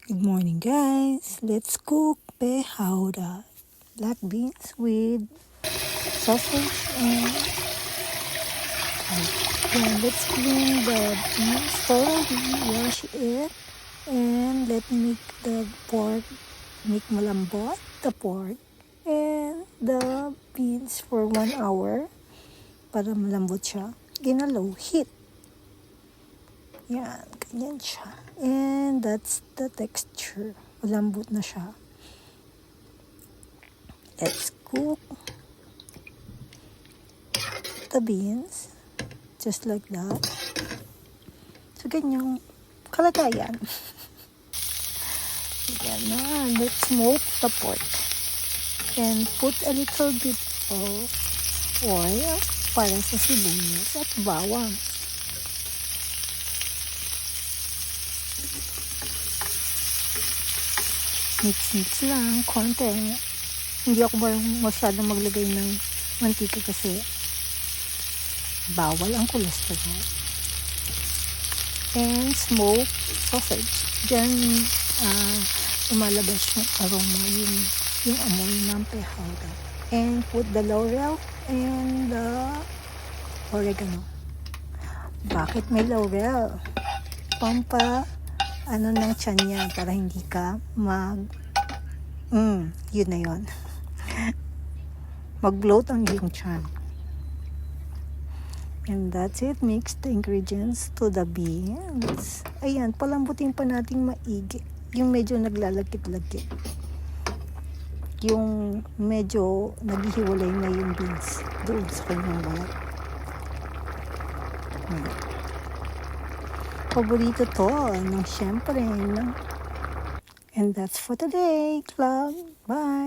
Good morning, guys. Let's cook pehauda, black beans with sausage and then let's clean the beans thoroughly, wash it, and let make malambot the pork and the beans for 1 hour para malambot siya in a low heat. Yan, ganyan siya. And that's the texture. Malambot na siya. Let's cook the beans just like that. So, ganyang kalagayan. Yan na. Let's smoke the pork. And put a little bit of oil para sa sibuyas at bawang. Mix lang, konti. Hindi ako masyadong maglagay ng mantika kasi bawal ang cholesterol. And smoke sausage. Diyan lumalabas yung aroma, yung amoy ng pehauda. And put the laurel and the oregano. Bakit may laurel? Ng tiyan niya para hindi ka yun na yun. Mag-bloat ang iyong tiyan. And that's it. Mix the ingredients to the beans. Ayan, palambutin pa nating maigi. Yung medyo naglalagkit-lagkit. Yung medyo naghihiwalay na yung beans doon sa kanyang balat. Paborito to ng syempre. And that's for today, club. Bye!